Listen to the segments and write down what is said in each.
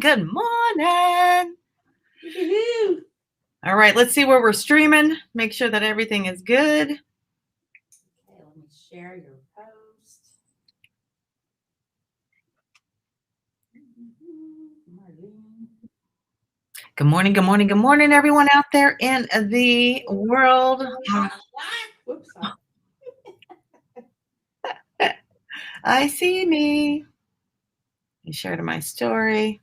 Good morning. Woo-hoo. All right, let's see where we're streaming. Make sure that everything is good. Okay, let me share your post. Marlene. Good morning, good morning, good morning, everyone out there in the world. Whoops, sorry. I see me. I shared my story.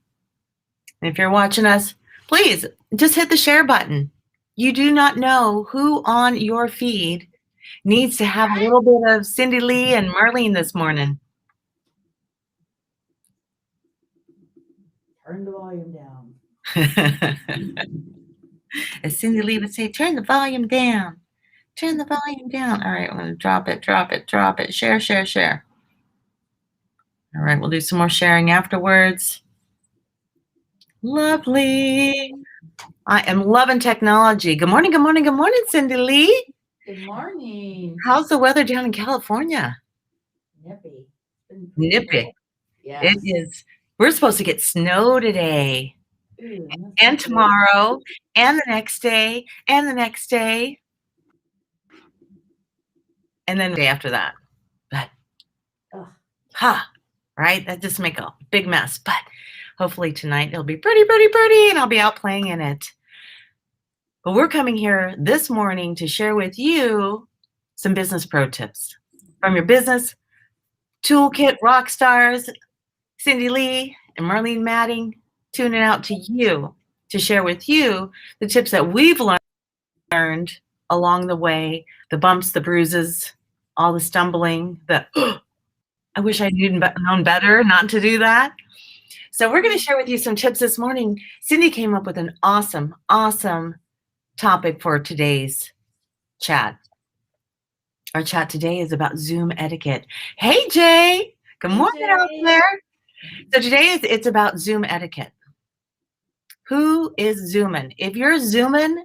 And if you're watching us, please just hit the share button. You do not know who on your feed needs to have a little bit of Cindy Lee and Marleen this morning. Turn the volume down. As Cindy Lee would say, turn the volume down. Turn the volume down. All right, I'm going to drop it. Share, share, share. All right, we'll do some more sharing afterwards. Lovely. I am loving technology. Good morning, good morning, good morning, Cindy Lee. Good morning. How's the weather down in California? Nippy. Nippy. Yes. It is. We're supposed to get snow today. Ooh, And tomorrow, and the next day, and the next day. And then the day after that. But, right? That just make a big mess. But hopefully tonight it'll be pretty, and I'll be out playing in it. But we're coming here this morning to share with you some business pro tips from your business. Tool Kit RockStars Cindy Lee and Marleen Matting tuning out to you to share with you the tips that we've learned along the way, the bumps, the bruises, all the stumbling, I wish I'd known better not to do that. So we're going to share with you some tips this morning. Cindy came up with an awesome topic for today's chat. Our chat today is about Zoom etiquette. Hey, Jay. Good morning out there. So today it's about Zoom etiquette. Who is Zooming? If you're Zooming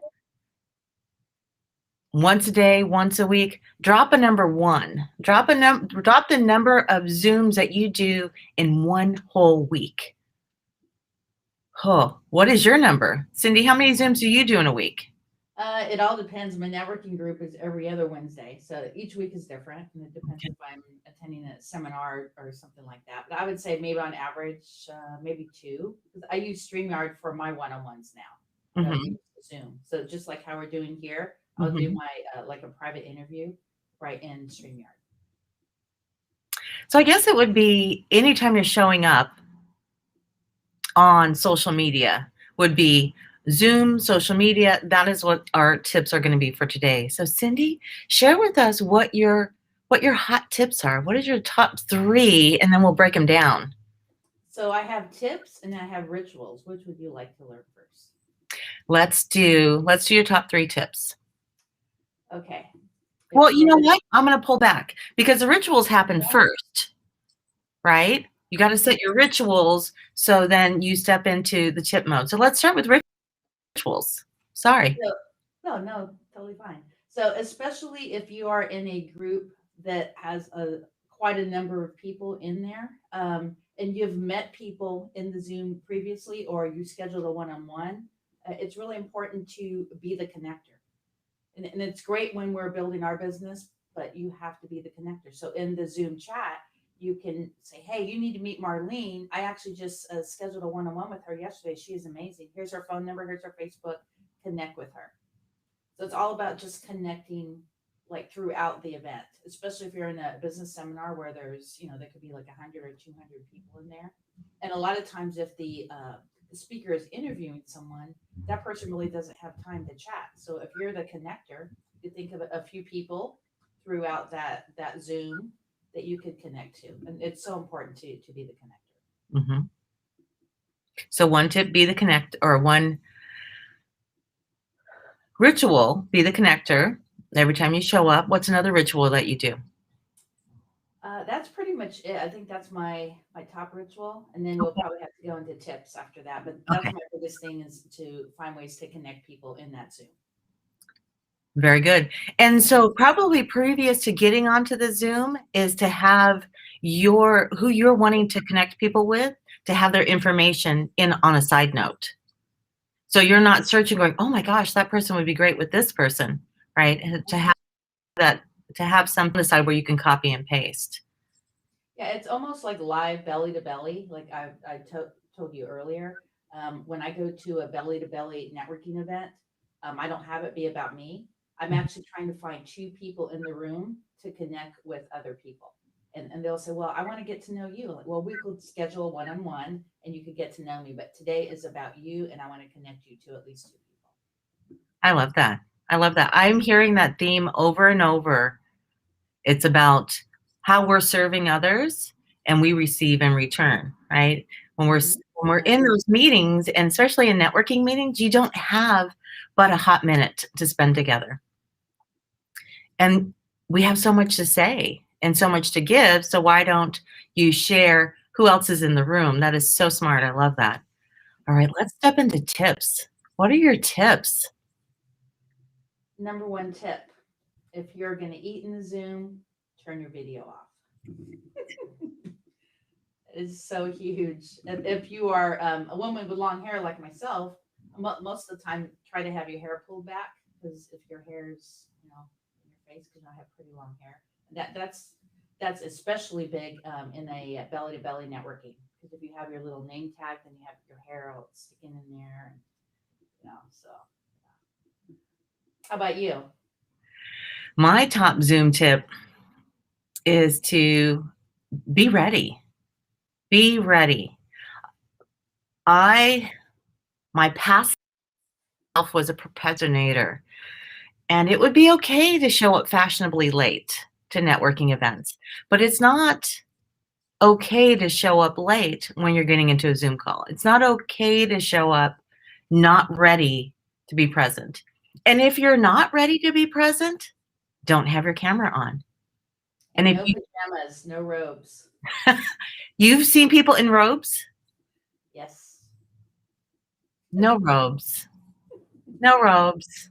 once a day, once a week, drop a number 1. Drop the number of Zooms that you do in one whole week. Oh, what is your number? Cindy, how many Zooms do you do in a week? It all depends. My networking group is every other Wednesday, so each week is different, and it depends if I'm attending a seminar or something like that. But I would say maybe on average, maybe 2, because I use StreamYard for my one-on-ones now. I don't use Zoom, so just like how we're doing here, I'll do my like a private interview right in StreamYard. So I guess it would be anytime you're showing up on social media would be Zoom, social media. That is what our tips are going to be for today. So Cindy, share with us what your hot tips are. What is your top 3? And then we'll break them down. So I have tips and I have rituals. Which would you like to learn first? Let's do your top 3 tips. Okay. Well, you know what? I'm going to pull back because the rituals happen first, right? You got to set your rituals so then you step into the tip mode. So let's start with rituals. Sorry. No, totally fine. So especially if you are in a group that has quite a number of people in there, and you've met people in the Zoom previously, or you scheduled a one-on-one, it's really important to be the connector. And it's great when we're building our business, but you have to be the connector. So in the Zoom chat, you can say, hey, you need to meet Marleen. I actually just scheduled a one-on-one with her yesterday. She is amazing. Here's her phone number. Here's her Facebook. Connect with her. So it's all about just connecting like throughout the event, especially if you're in a business seminar where there's, there could be like 100 or 200 people in there. And a lot of times if the speaker is interviewing someone, that person really doesn't have time to chat. So if you're the connector, you think of a few people throughout that Zoom that you could connect to. And it's so important to be the connector. Mm-hmm. So one tip, be the connect, or one ritual, be the connector. Every time you show up, what's another ritual that you do? That's pretty much it. I think that's my top ritual, and then we'll probably have to go into tips after that. But that's my biggest thing is to find ways to connect people in that Zoom. Very good. And so probably previous to getting onto the Zoom is to have who you're wanting to connect people with, to have their information in on a side note. So you're not searching going, oh my gosh, that person would be great with this person, right? And to have that, to have something on the side where you can copy and paste. Yeah, it's almost like live belly to belly, like told you earlier. When I go to a belly to belly networking event, I don't have it be about me. I'm actually trying to find two people in the room to connect with other people. And they'll say, well, I want to get to know you. Like, well, we could schedule a one-on-one and you could get to know me, but today is about you and I want to connect you to at least two people. I love that. I love that. I'm hearing that theme over and over. It's about how we're serving others and we receive in return, right? When we're in those meetings, and especially in networking meetings, you don't have but a hot minute to spend together. And we have so much to say and so much to give, so why don't you share who else is in the room? That is so smart. I love that. All right, let's step into tips. What are your tips? Number one tip, if you're going to eat in the Zoom, turn your video off. It's so huge. If you are a woman with long hair like myself, most of the time try to have your hair pulled back, because if your hair's in your face, because I have pretty long hair, that's especially big in a belly to belly networking, because if you have your little name tag, then you have your hair out sticking in there, and so. How about you? My top Zoom tip is to be ready. Be ready. My past self was a procrastinator, and it would be okay to show up fashionably late to networking events, but it's not okay to show up late when you're getting into a Zoom call. It's not okay to show up not ready to be present. And if you're not ready to be present, don't have your camera on. And if no pajamas, no robes. You've seen people in robes? Yes. No robes. No robes.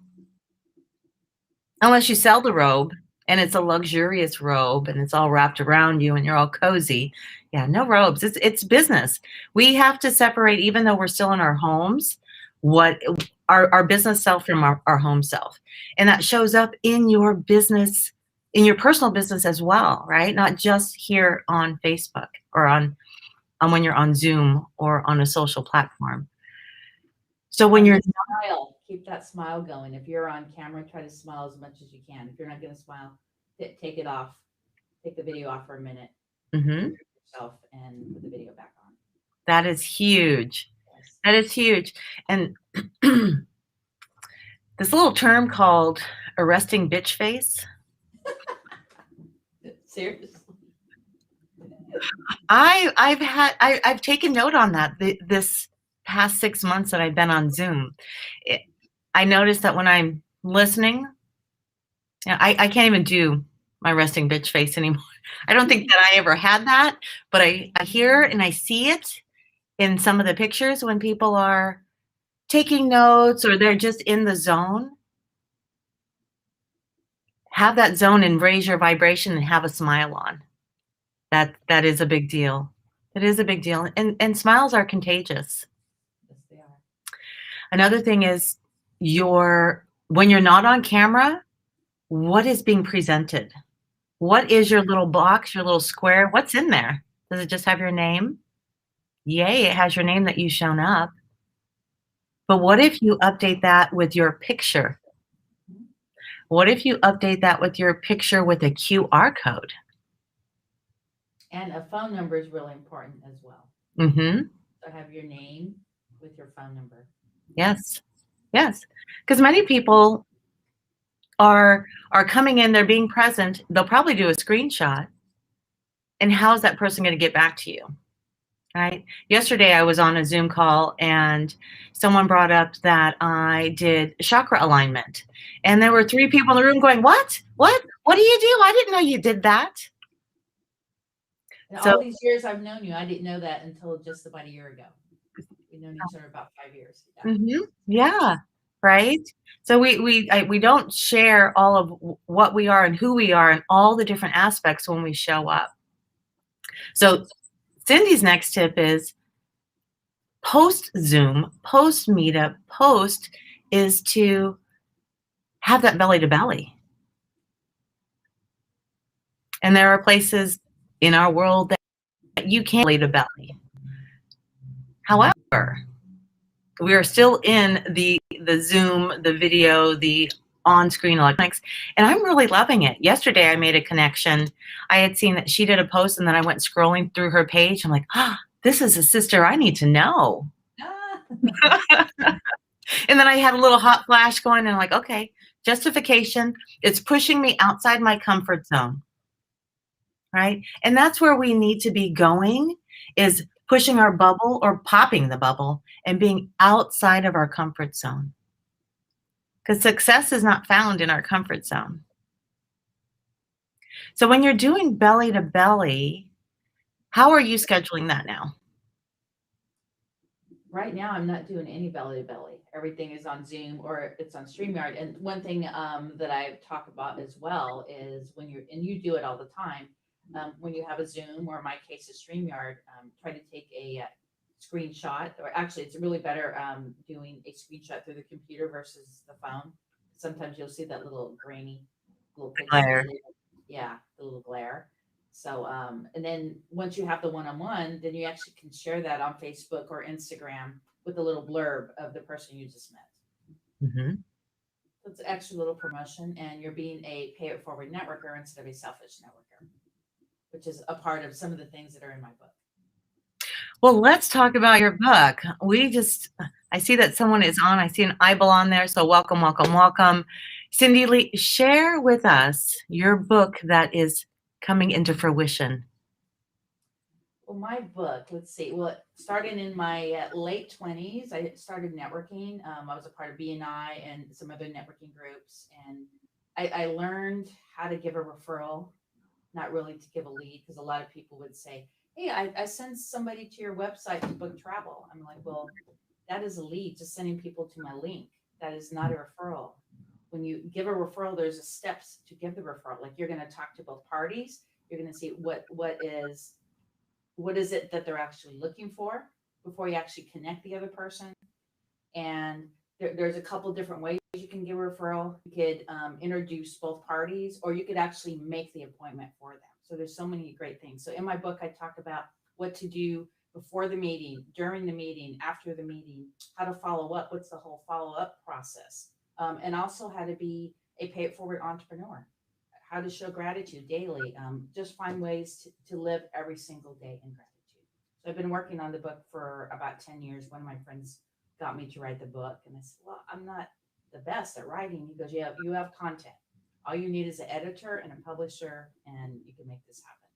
Unless you sell the robe and it's a luxurious robe and it's all wrapped around you and you're all cozy. Yeah, no robes. It's business. We have to separate, even though we're still in our homes, what our business self from our home self. And that shows up in your business, in your personal business as well, right? Not just here on Facebook or on when you're on Zoom or on a social platform. So when you're smile, keep that smile going. If you're on camera, try to smile as much as you can. If you're not going to smile, take it off. Take the video off for a minute. Yourself and put the video back on. That is huge. Yes. That is huge. And this little term called arresting bitch face. Seriously. I've taken note on that this past 6 months that I've been on Zoom. I noticed that when I'm listening, I can't even do my resting bitch face anymore. I don't think that I ever had that, but I hear and I see it in some of the pictures when people are taking notes or they're just in the zone. Have that zone and raise your vibration and have a smile on. That is a big deal. It is a big deal. And smiles are contagious. Yes, they are. Another thing is when you're not on camera, what is being presented? What is your little box, your little square? What's in there? Does it just have your name? Yay, it has your name that you've shown up. But what if you update that with your picture? What if you update that with your picture with a QR code? And a phone number is really important as well. So have your name with your phone number. Yes. Yes. Because many people are coming in, they're being present, they'll probably do a screenshot. And how is that person going to get back to you? Right? Yesterday I was on a Zoom call and someone brought up that I did chakra alignment. And there were 3 people in the room going, what? What do you do? I didn't know you did that. And all these years I've known you, I didn't know that until just about a year ago. We've known each other about 5 years. Yeah. right? So we don't share all of what we are and who we are and all the different aspects when we show up. So Cindy's next tip is post Zoom, post meetup, post is to have that belly to belly. And there are places in our world that you can belly to belly. However, we are still in the Zoom, the video, the on-screen electronics, and I'm really loving it. Yesterday, I made a connection. I had seen that she did a post, and then I went scrolling through her page. I'm like, this is a sister I need to know. And then I had a little hot flash going, and I'm like, okay, justification. It's pushing me outside my comfort zone, right? And that's where we need to be going, is pushing our bubble or popping the bubble and being outside of our comfort zone. Because success is not found in our comfort zone. So when you're doing belly to belly, how are you scheduling that now? Right now, I'm not doing any belly to belly. Everything is on Zoom or it's on StreamYard. And one thing that I talk about as well is when you're, and you do it all the time, when you have a Zoom, or in my case, a StreamYard, try to take a screenshot, or actually, it's really better doing a screenshot through the computer versus the phone. Sometimes you'll see that little grainy little Glare. pixel, yeah, the little glare. So, and then once you have the one-on-one, then you actually can share that on Facebook or Instagram with a little blurb of the person you just met. Mm-hmm. So it's an extra little promotion, and you're being a pay it forward networker instead of a selfish networker, which is a part of some of the things that are in my book. Well, let's talk about your book. I see that someone is on. I see an eyeball on there. So welcome, welcome, welcome. Cindy Lee, share with us your book that is coming into fruition. Well, my book, let's see. Well, starting in my late 20s, I started networking. I was a part of BNI and some other networking groups. And I learned how to give a referral, not really to give a lead, because a lot of people would say, hey, I send somebody to your website to book travel. I'm like, well, that is a lead, just sending people to my link. That is not a referral. When you give a referral, there's a steps to give the referral. Like, you're going to talk to both parties. You're going to see what is it that they're actually looking for before you actually connect the other person. And there's a couple different ways you can give a referral. You could introduce both parties, or you could actually make the appointment for them. So there's so many great things. So in my book, I talk about what to do before the meeting, during the meeting, after the meeting, how to follow up, what's the whole follow-up process, and also how to be a pay it forward entrepreneur, how to show gratitude daily, just find ways to live every single day in gratitude. So I've been working on the book for about 10 years. One of my friends got me to write the book, and I said, well, I'm not the best at writing. He goes, yeah, you have content. All you need is an editor and a publisher, and you can make this happen.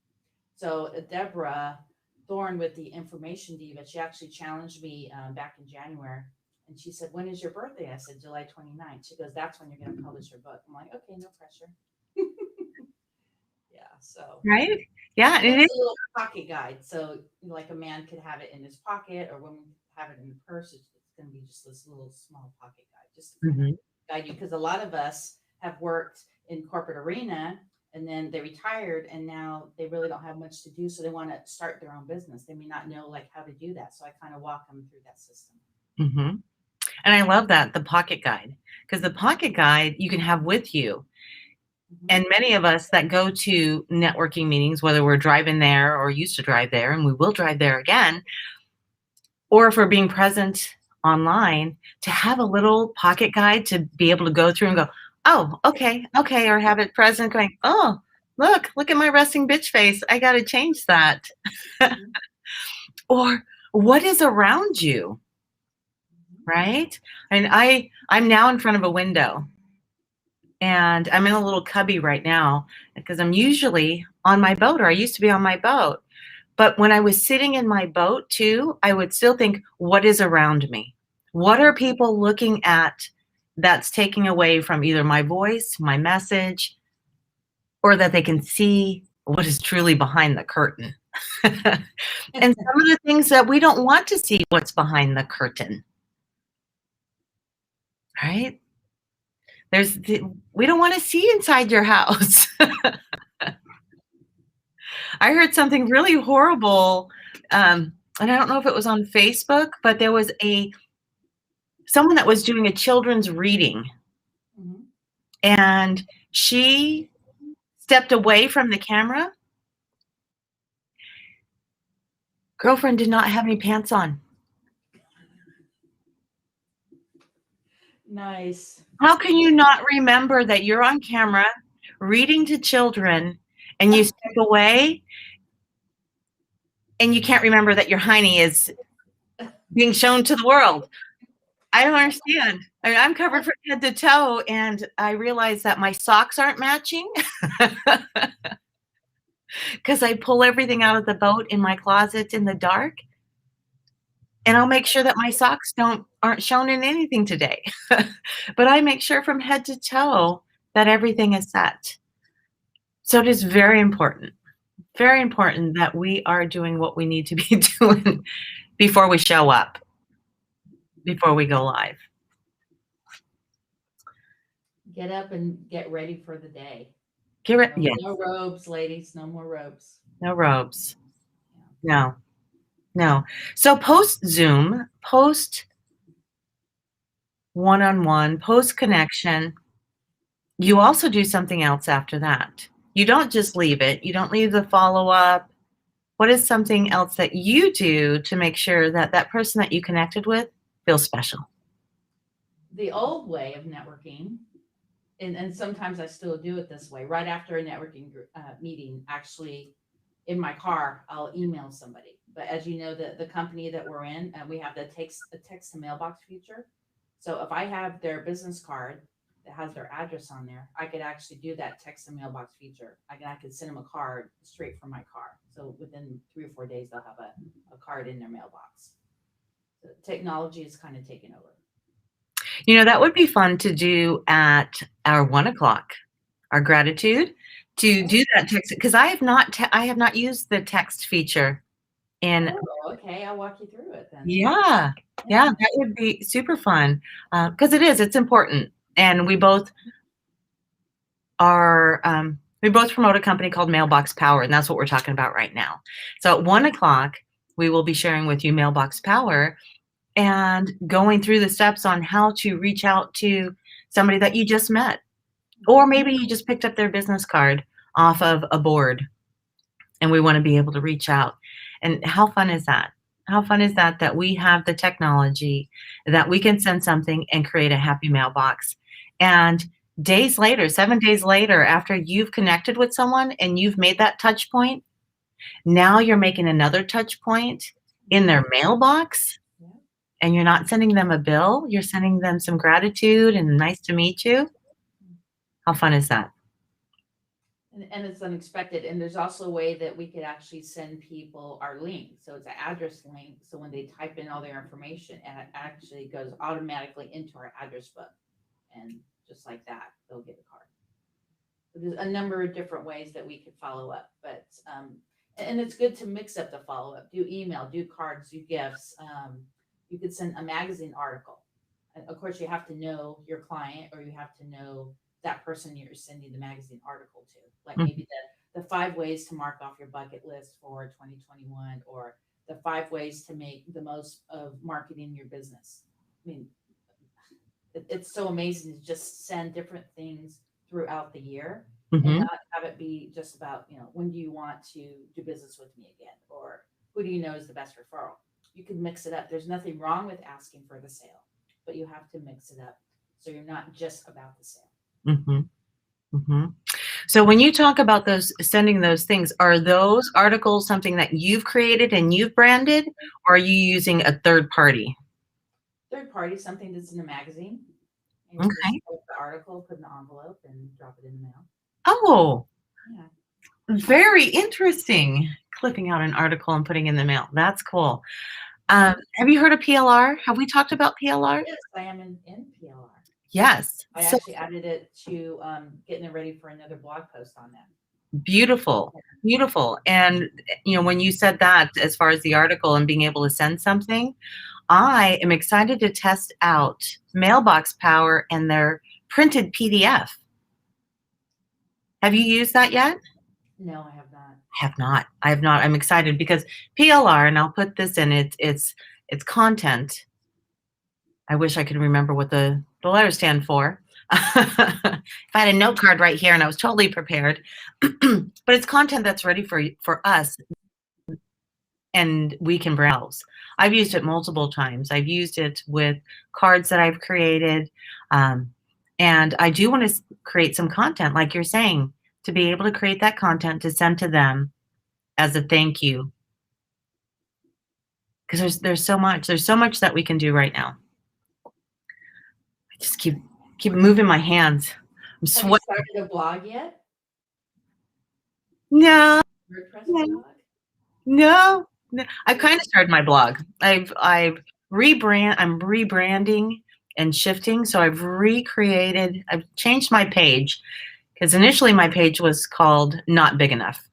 So Deborah Thorne with the Information Diva, she actually challenged me back in January, and she said, when is your birthday? I said, July 29th. She goes, that's when you're going to publish your book. I'm like, okay, no pressure. Yeah, so. Right? Yeah. And it's a little pocket guide. So, like, a man could have it in his pocket, or women have it in the purse. It's going to be just this little small pocket guide, just to guide you. Because a lot of us have worked in corporate arena, and then they retired, and now they really don't have much to do. So they want to start their own business. They may not know like how to do that. So I kind of walk them through that system. Mm-hmm. And I love that, the pocket guide, because the pocket guide you can have with you. And many of us that go to networking meetings, whether we're driving there or used to drive there, and we will drive there again, or if we're being present online, to have a little pocket guide to be able to go through and go, oh, okay, or have it present going, oh, look at my resting bitch face. I got to change that. Or what is around you, right? And I'm now in front of a window. And I'm in a little cubby right now because I'm usually on my boat, or I used to be on my boat. But when I was sitting in my boat too, I would still think, what is around me? What are people looking at that's taking away from either my voice, my message, or that they can see what is truly behind the curtain? And some of the things that we don't want to see what's behind the curtain. right? We don't want to see inside your house. I heard something really horrible, and I don't know if it was on Facebook, but there was someone that was doing a children's reading, Mhm. and she stepped away from the camera. Girlfriend did not have any pants on. Nice. How can you not remember that you're on camera reading to children and you step away and you can't remember that your hiney is being shown to the world? I don't understand. I mean, I'm covered from head to toe, and I realize that my socks aren't matching because I pull everything out of the boat in my closet in the dark, and I'll make sure that my socks aren't shown in anything today. But I make sure from head to toe that everything is set. So it is very important that we are doing what we need to be doing before we show up, before we go live. Get up and get ready for the day. Yes. No robes, ladies. No more robes. No robes. No. So post Zoom, post one-on-one, post connection, you also do something else after that. You don't just leave it. You don't leave the follow-up. What is something else that you do to make sure that that person that you connected with feels special? The old way of networking, and sometimes I still do it this way, right after a networking meeting, actually in my car, I'll email somebody. But as you know, the company that we're in, we have the text to mailbox feature. So if I have their business card that has their address on there, I could actually do that text to mailbox feature. I could send them a card straight from my car. So within 3 or 4 days, they'll have a card in their mailbox. So technology is kind of taking over. You know, that would be fun to do at our 1 o'clock, our gratitude, to do that text, because I have not used the text feature in. Oh, okay, I'll walk you through it then. Yeah, that would be super fun, because it's important, and we both promote a company called Mailbox Power, and that's what we're talking about right now. So at 1 o'clock, we will be sharing with you Mailbox Power and going through the steps on how to reach out to somebody that you just met, or maybe you just picked up their business card off of a board, and we want to be able to reach out. And how fun is that? How fun is that we have the technology that we can send something and create a happy mailbox. And days later, 7 days later, after you've connected with someone and you've made that touch point, now you're making another touch point in their mailbox, and you're not sending them a bill. You're sending them some gratitude and nice to meet you. How fun is that? And it's unexpected. And there's also a way that we could actually send people our link. So it's an address link. So when they type in all their information, and it actually goes automatically into our address book. And just like that, they'll get a card. So there's a number of different ways that we could follow up. But and it's good to mix up the follow-up. Do email, do cards, do gifts. You could send a magazine article. And of course, you have to know your client, or you have to know that person you're sending the magazine article to, like maybe the 5 ways to mark off your bucket list for 2021, or the 5 ways to make the most of marketing your business. I mean, it's so amazing to just send different things throughout the year, and not have it be just about, when do you want to do business with me again, or who do you know is the best referral. You can mix it up. There's nothing wrong with asking for the sale, but you have to mix it up so you're not just about the sale. So when you talk about sending those things, are those articles something that you've created and you've branded, or are you using a third party? Third party, something that's in a magazine. Okay. Just put the article, put in an envelope, and drop it in the mail. Oh, yeah. Very interesting. Clipping out an article and putting in the mail. That's cool. Have you heard of PLR? Have we talked about PLR? Yes, I am in PLR. Yes. I actually added it to getting it ready for another blog post on that. Beautiful. And when you said that, as far as the article and being able to send something, I am excited to test out Mailbox Power and their printed PDF. Have you used that yet? No, I have not. I have not. I have not. I'm excited because PLR, and I'll put this in it's content. I wish I could remember what the letters stand for. If I had a note card right here and I was totally prepared, but it's content that's ready for us, and we can browse. I've used it multiple times. I've used it with cards that I've created, and I do want to create some content, like you're saying, to be able to create that content to send to them as a thank you. Because there's so much that we can do right now. I just keep moving my hands. I'm Have you sweating. started a blog yet? No, WordPress no, blog? no. I've kind of started my blog. I'm rebranding and shifting. So I've changed my page, because initially my page was called Not Big Enough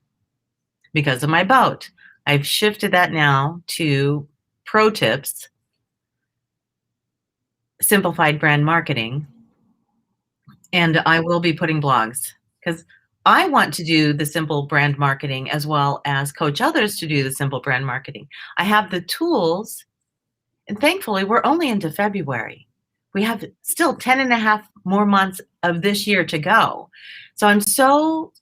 because of my boat. I've shifted that now to Pro Tips, Simplified Brand Marketing, and I will be putting blogs because I want to do the simple brand marketing as well as coach others to do the simple brand marketing. I have the tools, and thankfully we're only into February. We have still 10 and a half more months of this year to go. So I'm so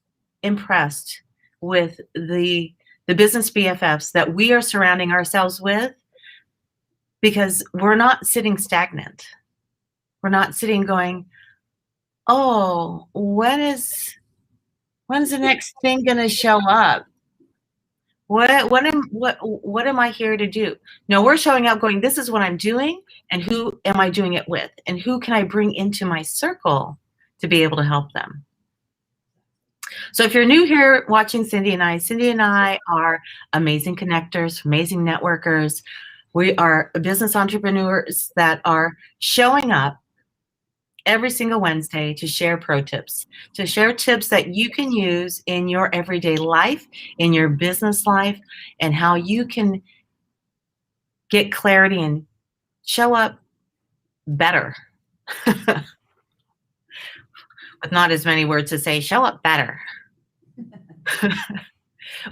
impressed with the business BFFs that we are surrounding ourselves with, because we're not sitting stagnant. We're not sitting going, oh, when's the next thing going to show up? What am I here to do? No, we're showing up going, this is what I'm doing, and who am I doing it with, and who can I bring into my circle to be able to help them? So if you're new here watching Cindy and I are amazing connectors, amazing networkers. We are business entrepreneurs that are showing up every single Wednesday to share pro tips, to share tips that you can use in your everyday life, in your business life, and how you can get clarity and show up better. With not as many words to say, show up better.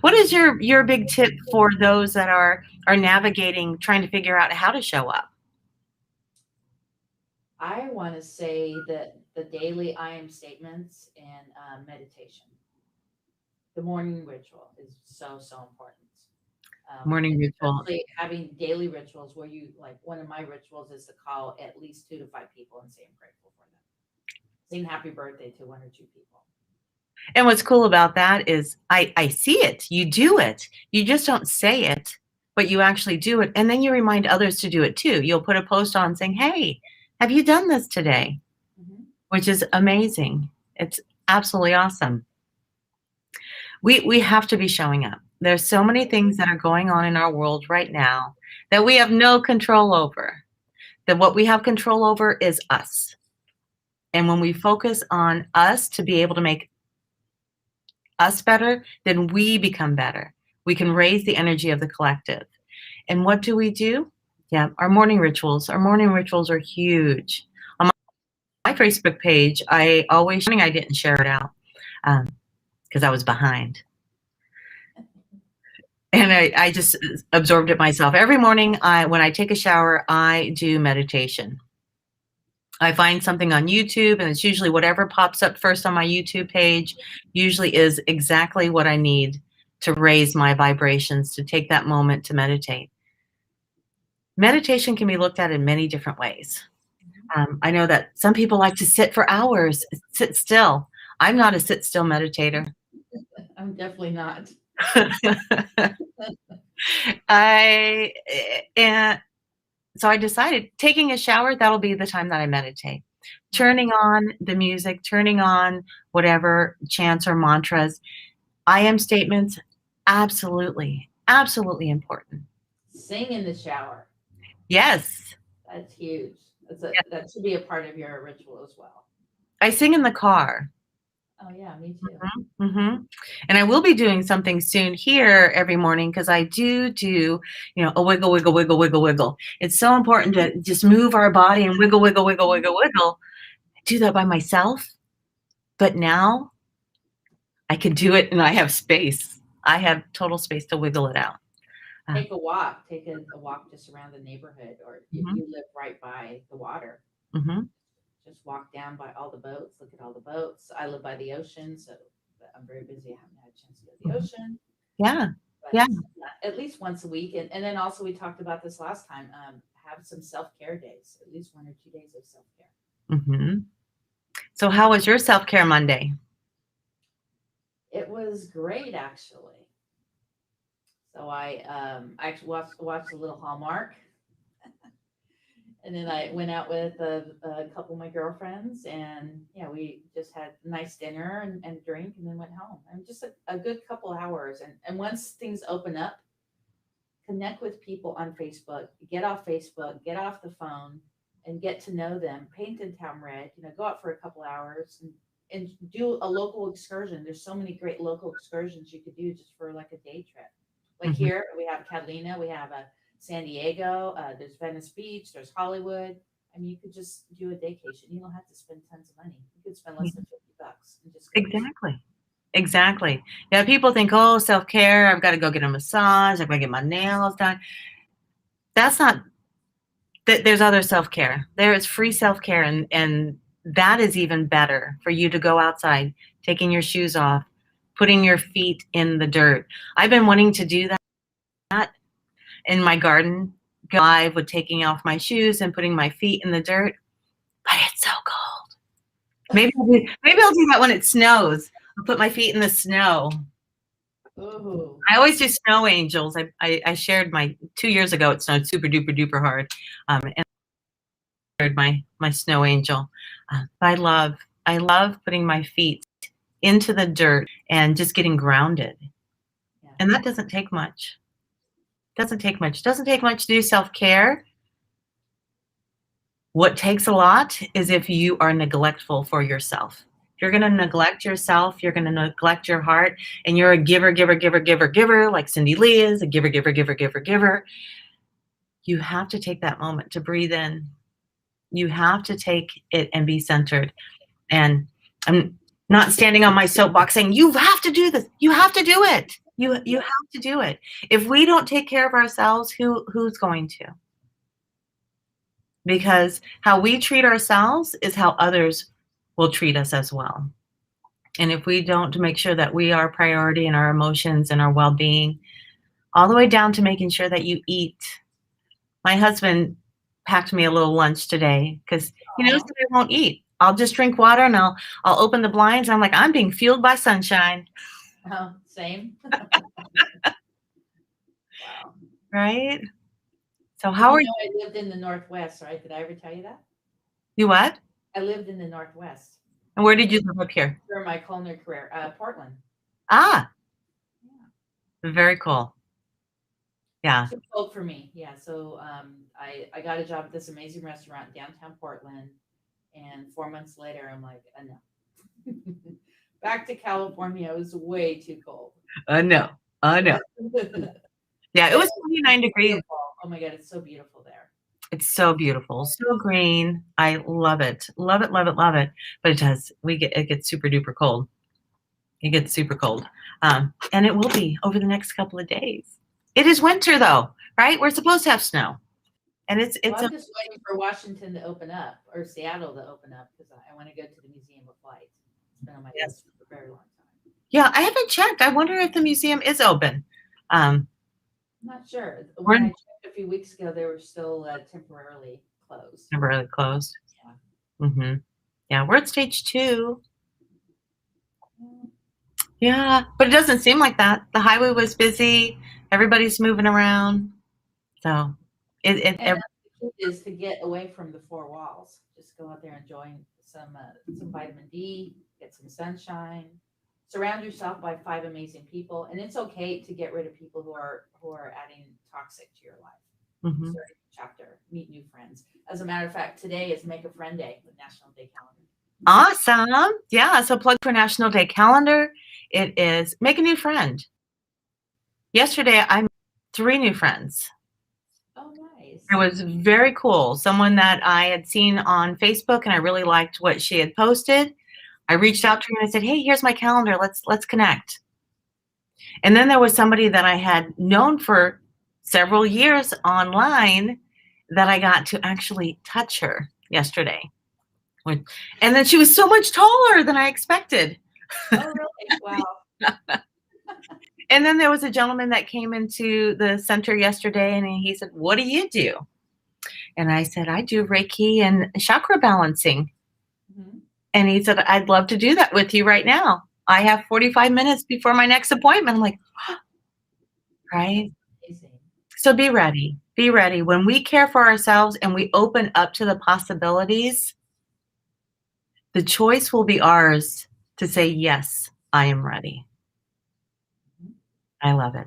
What is your big tip for those that are navigating, trying to figure out how to show up? I want to say that the daily I am statements and meditation. The morning ritual is so important. Morning ritual. Especially having daily rituals where you, like, one of my rituals is to call at least 2 to 5 people and say I'm grateful for them. Sing happy birthday to 1 or 2 people. And what's cool about that is I see it. You do it. You just don't say it, but you actually do it. And then you remind others to do it too. You'll put a post on saying, hey, have you done this today? Mm-hmm. Which is amazing. It's absolutely awesome. We have to be showing up. There's so many things that are going on in our world right now that we have no control over. That what we have control over is us. And when we focus on us to be able to make us better, then we become better. We can raise the energy of the collective. And what do? Yeah, our morning rituals. Our morning rituals are huge. On my Facebook page, I didn't share it out because I was behind. And I just absorbed it myself. Every morning, when I take a shower, I do meditation. I find something on YouTube, and it's usually whatever pops up first on my YouTube page usually is exactly what I need to raise my vibrations, to take that moment to meditate. Meditation can be looked at in many different ways. I know that some people like to sit for hours, sit still. I'm not a sit still meditator. I'm definitely not. So I decided taking a shower, that'll be the time that I meditate. Turning on the music, turning on whatever chants or mantras. I am statements, absolutely, absolutely important. Sing in the shower. Yes. That's huge. That should be a part of your ritual as well. I sing in the car. Oh yeah, me too. Mm-hmm. And I will be doing something soon here every morning because I do, a wiggle, wiggle, wiggle, wiggle, wiggle. It's so important to just move our body and wiggle, wiggle, wiggle, wiggle, wiggle. I do that by myself, but now I can do it and I have space. I have total space to wiggle it out. Take a walk. Take a walk just around the neighborhood, or if Mm-hmm. you live right by the water, Mm-hmm. just walk down by all the boats. Look at all the boats. I live by the ocean, so I'm very busy. I haven't had a chance to go to the Mm-hmm. ocean, Yeah. but Yeah. at least once a week. And then also we talked about this last time. Have some self-care days, at least 1 or 2 days of self-care. Mm-hmm. So how was your self-care Monday? It was great, actually. So I actually watched a little Hallmark, and then I went out with a couple of my girlfriends, and yeah, we just had a nice dinner and drink, and then went home. And just a good couple hours. And once things open up, connect with people on Facebook, get off Facebook, get off the phone, and get to know them. Paint in town red. Go out for a couple hours and do a local excursion. There's so many great local excursions you could do just for like a day trip. Like Mm-hmm. here, we have Catalina, we have a San Diego, there's Venice Beach, there's Hollywood. I mean, you could just do a vacation. You don't have to spend tons of money. You could spend less than $50 and just go. Exactly. Exactly. Yeah, people think, oh, self-care, I've got to go get a massage, I've got to get my nails done. That's not, there's other self-care. There is free self-care, and that is even better for you to go outside, taking your shoes off, putting your feet in the dirt. I've been wanting to do that in my garden, go live with taking off my shoes and putting my feet in the dirt, but it's so cold. Maybe I'll do that when it snows. I'll put my feet in the snow. Ooh. I always do snow angels. I shared 2 years ago. It snowed super duper duper hard, and I shared my snow angel. I love putting my feet into the dirt and just getting grounded. Yeah. And that doesn't take much. Doesn't take much. Doesn't take much to do self-care. What takes a lot is if you are neglectful for yourself. If you're going to neglect yourself, you're going to neglect your heart, and you're a giver, giver, giver, giver, giver, like Cindy Lee is, a giver, giver, giver, giver, giver. You have to take that moment to breathe in. You have to take it and be centered. And I'm not standing on my soapbox saying, you have to do this. You have to do it. You have to do it. If we don't take care of ourselves, who's going to? Because how we treat ourselves is how others will treat us as well. And if we don't make sure that we are a priority in our emotions and our well-being, all the way down to making sure that you eat. My husband packed me a little lunch today because he knows that I won't eat. I'll just drink water and I'll open the blinds. I'm like, I'm being fueled by sunshine. Same. Wow. Right? So how are you? I lived in the Northwest, right? Did I ever tell you that? You what? I lived in the Northwest. And where did you live up here? For my culinary career, Portland. Ah, Yeah. very cool. Yeah. Too cold for me. Yeah. So I got a job at this amazing restaurant in downtown Portland, and 4 months later, I'm like, no. Back to California. It was way too cold. No. No. Yeah, it was 29 degrees. Beautiful. Oh my God, it's so beautiful there. It's so beautiful, so green. I love it. Love it, love it, love it. But it gets super duper cold. It gets super cold. And it will be over the next couple of days. It is winter though, right? We're supposed to have snow. And I'm just waiting for Washington to open up, or Seattle to open up, because I want to go to the Museum of Light. It's been on my list for a very long time. Yeah, I haven't checked. I wonder if the museum is open. I'm not sure. When I checked a few weeks ago, they were still temporarily closed. Temporarily closed. Yeah. Mm-hmm. Yeah, we're at stage 2. Yeah, but it doesn't seem like that. The highway was busy. Everybody's moving around. So the key is to get away from the 4 walls. Just go out there and enjoy some vitamin D, get some sunshine. Surround yourself by 5 amazing people, and it's okay to get rid of people who are adding toxic to your life. Mm-hmm. Start a new chapter, meet new friends. As a matter of fact, today is Make a Friend Day with National Day Calendar. Awesome. Yeah. So plug for National Day calendar. It is make a new friend. Yesterday, I made 3 new friends. Oh, nice. It was very cool. Someone that I had seen on Facebook and I really liked what she had posted. I reached out to her and I said, "Hey, here's my calendar. Let's connect." And then there was somebody that I had known for several years online that I got to actually touch her yesterday. And then she was so much taller than I expected. Oh, really? Wow. And then there was a gentleman that came into the center yesterday and he said, "What do you do?" And I said, "I do Reiki and chakra balancing." Mhm. And he said, "I'd love to do that with you right now. I have 45 minutes before my next appointment." I'm like, right? Amazing. So be ready. Be ready. When we care for ourselves and we open up to the possibilities, the choice will be ours to say, "Yes, I am ready." I love it.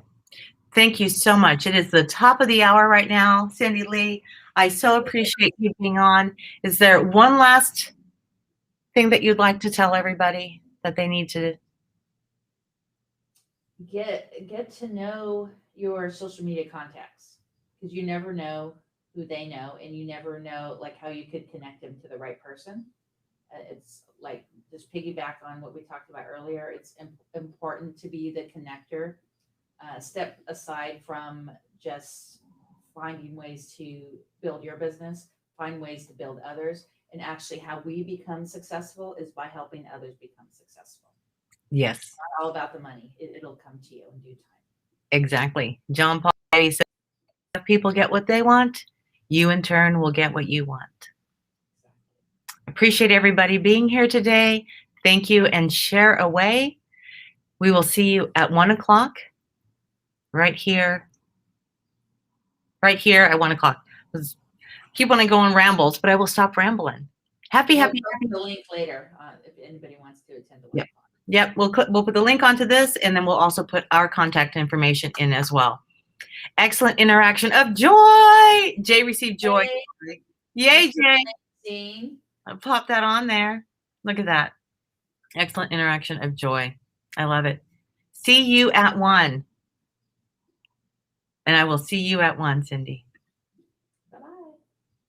Thank you so much. It is the top of the hour right now, Cindy Lee. I so appreciate you being on. Is there one last thing that you'd like to tell everybody that they need to? Get to know your social media contacts, because you never know who they know, and you never know like how you could connect them to the right person. It's like just piggyback on what we talked about earlier. It's important to be the connector. Step aside from just finding ways to build your business, find ways to build others. And actually, how we become successful is by helping others become successful. Yes, Not all about the money. It'll come to you in due time. exactly. John Paul Getty said, "If people get what they want, you in turn will get what you want." Appreciate everybody being here today. Thank you and share away. We will see you at 1 o'clock right here at 1 o'clock. Keep on going rambles, but I will stop rambling. Happy. We'll post the link later if anybody wants to attend the Yep. webinar. Yep. We'll put the link onto this, and then we'll also put our contact information in as well. Excellent interaction of joy. Jay received joy. Yay, Jay. I'll pop that on there. Look at that. Excellent interaction of joy. I love it. See you at 1. And I will see you at 1, Cindy.